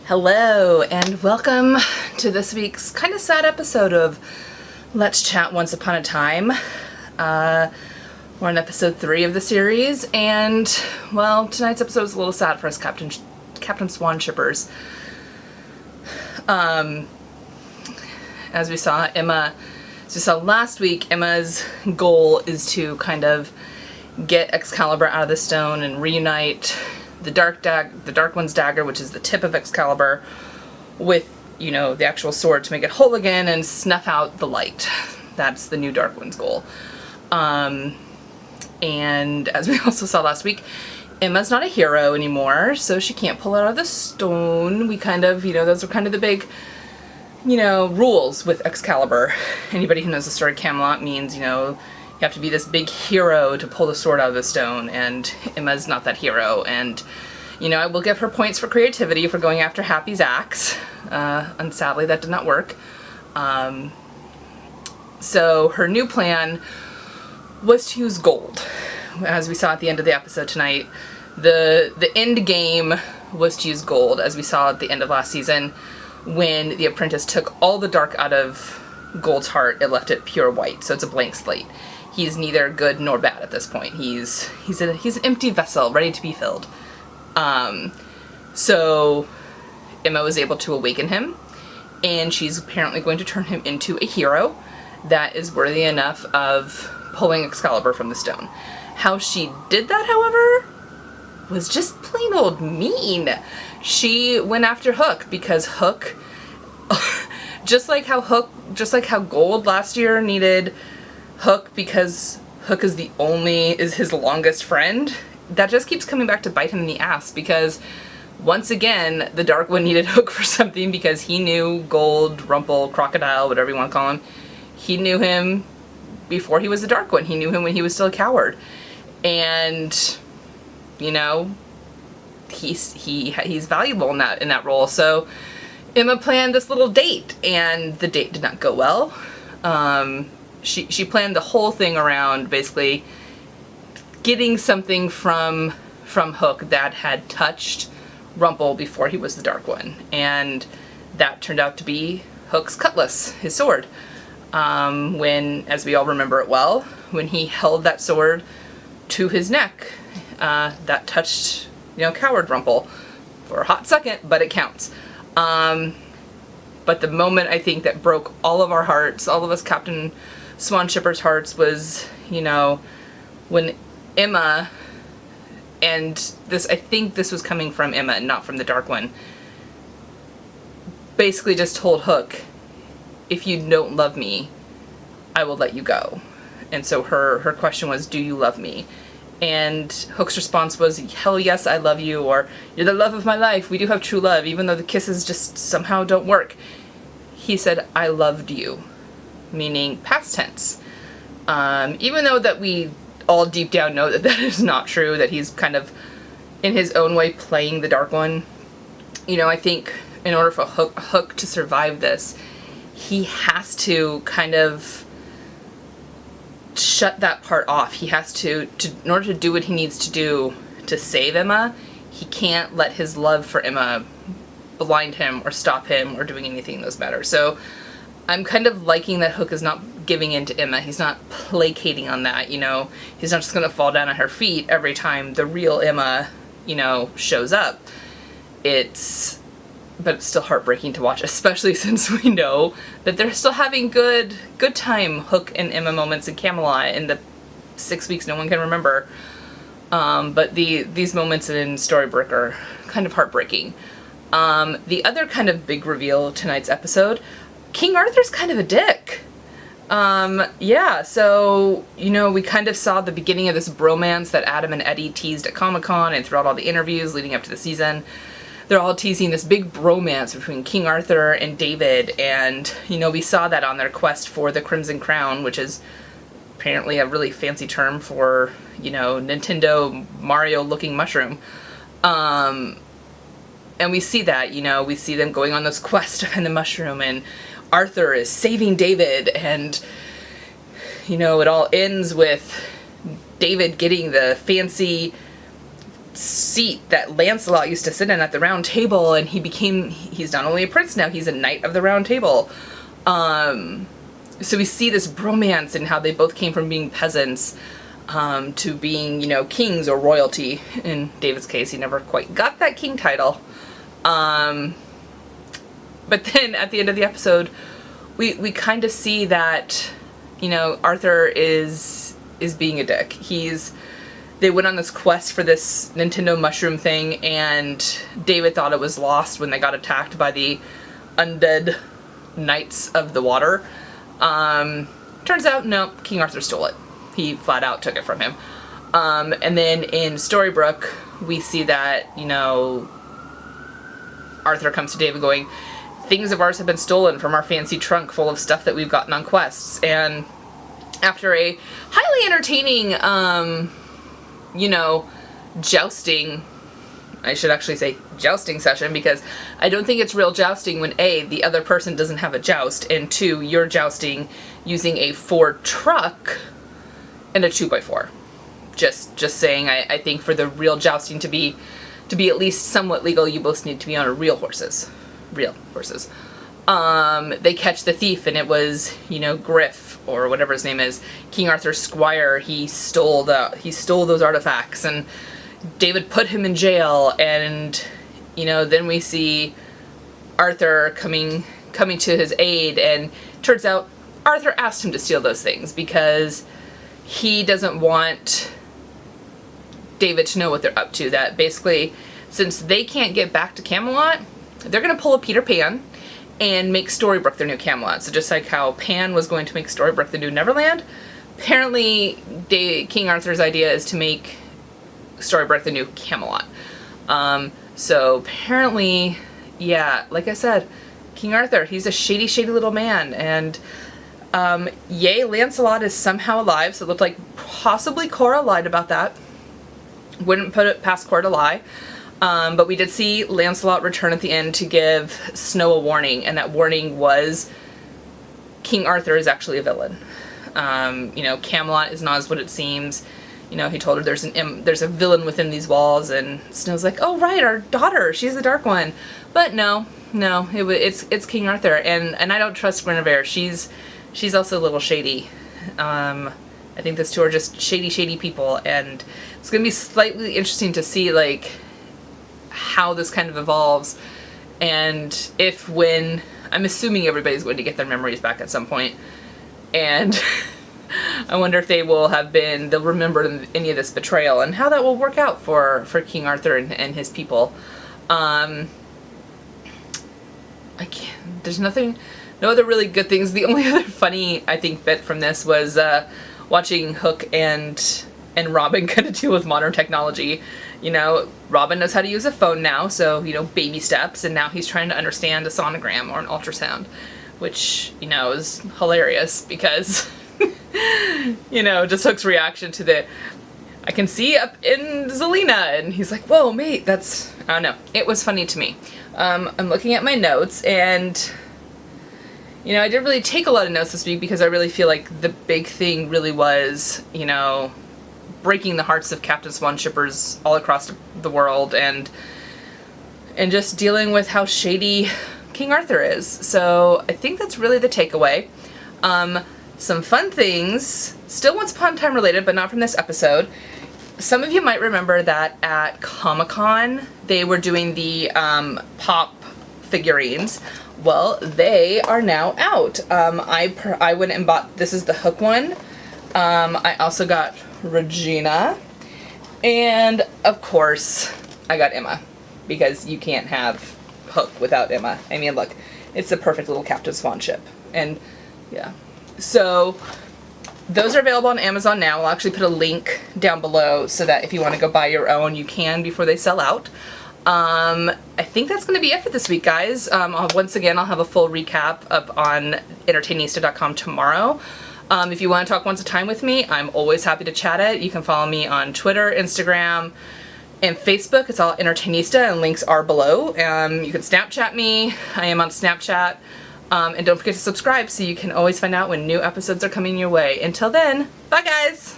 Hello, and welcome to this week's kind of sad episode of Let's Chat Once Upon a Time. We're on episode 3 of the series, and, well, tonight's episode is a little sad for us Captain Swan shippers. As we saw last week, Emma's goal is to kind of get Excalibur out of the stone and reunite the Dark One's dagger, which is the tip of Excalibur, with, the actual sword to make it whole again and snuff out the light. That's the new Dark One's goal. And as we also saw last week, Emma's not a hero anymore, so she can't pull it out of the stone. We kind of, those are kind of the big, rules with Excalibur. Anybody who knows the story of Camelot means, you have to be this big hero to pull the sword out of the stone, and Emma's not that hero. And, I will give her points for creativity for going after Happy's axe, and sadly that did not work. So her new plan was to use gold. As we saw at the end of the episode tonight, the end game was to use gold, as we saw at the end of last season, when the apprentice took all the dark out of Gold's heart. It left it pure white, so it's a blank slate. He's neither good nor bad at this point. He's an empty vessel, ready to be filled. So Emma was able to awaken him, and she's apparently going to turn him into a hero that is worthy enough of pulling Excalibur from the stone. How she did that, however, was just plain old mean. She went after Hook because Hook, just like how Gold last year needed Hook because Hook is his longest friend. That just keeps coming back to bite him in the ass, because once again the Dark One needed Hook for something, because he knew Gold, Rumple, Crocodile, whatever you want to call him. He knew him before he was the Dark One. He knew him when he was still a coward. And he's valuable in that role. So Emma planned this little date, and the date did not go well. She planned the whole thing around basically getting something from Hook that had touched Rumple before he was the Dark One, and that turned out to be Hook's cutlass, his sword. When, as we all remember it well, when he held that sword to his neck, that touched, coward Rumple for a hot second, but it counts. But the moment, I think, that broke all of our hearts, all of us Captain Swan shippers' hearts, was, when Emma, and I think this was coming from Emma, not from the Dark One, basically just told Hook, if you don't love me, I will let you go. And so her question was, do you love me? And Hook's response was, hell yes, I love you, or you're the love of my life, we do have true love, even though the kisses just somehow don't work. He said, I loved you, meaning past tense. Even though that we all deep down know that is not true, that he's kind of, in his own way, playing the Dark One. I think in order for Hook to survive this, he has to kind of shut that part off. He has to in order to do what he needs to do to save Emma, he can't let his love for Emma blind him or stop him or doing anything in those matters. So I'm kind of liking that Hook is not giving in to Emma. He's not placating on that, He's not just going to fall down at her feet every time the real Emma, shows up. But it's still heartbreaking to watch, especially since we know that they're still having good time Hook and Emma moments in Camelot in the 6 weeks no one can remember. But these moments in Storybrooke are kind of heartbreaking. The other kind of big reveal of tonight's episode, King Arthur's kind of a dick. So, we kind of saw the beginning of this bromance that Adam and Eddie teased at Comic-Con and throughout all the interviews leading up to the season. They're all teasing this big bromance between King Arthur and David, and, we saw that on their quest for the Crimson Crown, which is apparently a really fancy term for, Nintendo Mario-looking mushroom. And we see that, we see them going on this quest to find the mushroom, and Arthur is saving David, and, it all ends with David getting the fancy seat that Lancelot used to sit in at the Round Table, and he's not only a prince now, he's a knight of the Round Table. So we see this bromance and how they both came from being peasants to being, you know, kings or royalty. In David's case, he never quite got that king title. But then at the end of the episode, we kind of see that, you know, Arthur is being a dick. They went on this quest for this Nintendo mushroom thing, and David thought it was lost when they got attacked by the undead knights of the water. Turns out, no, King Arthur stole it. He flat out took it from him. And then in Storybrooke, we see that, you know, Arthur comes to David going, things of ours have been stolen from our fancy trunk full of stuff that we've gotten on quests. And after a highly entertaining, you know, jousting, I should actually say jousting session, because I don't think it's real jousting when A, the other person doesn't have a joust, and 2, you're jousting using a Ford truck and a 2x4. Just saying, I think for the real jousting to be at least somewhat legal, you both need to be on real horses. Real horses. They catch the thief, and it was, you know, Griff, or whatever his name is, King Arthur's squire. He stole those artifacts, and David put him in jail. And, you know, then we see Arthur coming to his aid, and turns out Arthur asked him to steal those things because he doesn't want David to know what they're up to. That basically, since they can't get back to Camelot, they're going to pull a Peter Pan and make Storybrooke their new Camelot. So just like how Pan was going to make Storybrooke the new Neverland, apparently King Arthur's idea is to make Storybrooke the new Camelot. So apparently, yeah, like I said, King Arthur, he's a shady, shady little man. And yay, Lancelot is somehow alive, so it looked like possibly Cora lied about that. Wouldn't put it past Cora to lie. But we did see Lancelot return at the end to give Snow a warning, and that warning was King Arthur is actually a villain. You know, Camelot is not as what it seems. You know, he told her there's a villain within these walls, and Snow's like, oh right, our daughter, she's the Dark One. But no, it's King Arthur, and I don't trust Guinevere. She's also a little shady. I think those two are just shady people, and it's gonna be slightly interesting to see, like, how this kind of evolves, and when I'm assuming everybody's going to get their memories back at some point, and I wonder if they'll remember any of this betrayal, and how that will work out for King Arthur and his people. There's no other really good things. The only other funny, I think, bit from this was watching Hook and Robin kind of deal with modern technology. You know, Robin knows how to use a phone now, so, you know, baby steps, and now he's trying to understand a sonogram or an ultrasound, which, you know, is hilarious because, you know, just Hook's reaction to I can see up in Zelina, and he's like, whoa, mate, I don't know. It was funny to me. I'm looking at my notes, and, you know, I didn't really take a lot of notes this week because I really feel like the big thing really was, you know, breaking the hearts of Captain Swan shippers all across the world, and just dealing with how shady King Arthur is. So I think that's really the takeaway. Some fun things, still Once Upon a Time related, but not from this episode. Some of you might remember that at Comic-Con they were doing the pop figurines. Well, they are now out. I went and bought, this is the Hook one. I also got Regina, and of course I got Emma, because you can't have Hook without Emma. I mean, look, it's the perfect little Captain Swan ship. And yeah, so those are available on Amazon now. I'll actually put a link down below so that if you want to go buy your own, you can before they sell out. I think that's going to be it for this week, guys. Once again, I'll have a full recap up on Entertainista.com tomorrow. If you want to talk Once a Time with me, I'm always happy to chat it. You can follow me on Twitter, Instagram, and Facebook. It's all Entertainista, and links are below. You can Snapchat me. I am on Snapchat. And don't forget to subscribe so you can always find out when new episodes are coming your way. Until then, bye guys!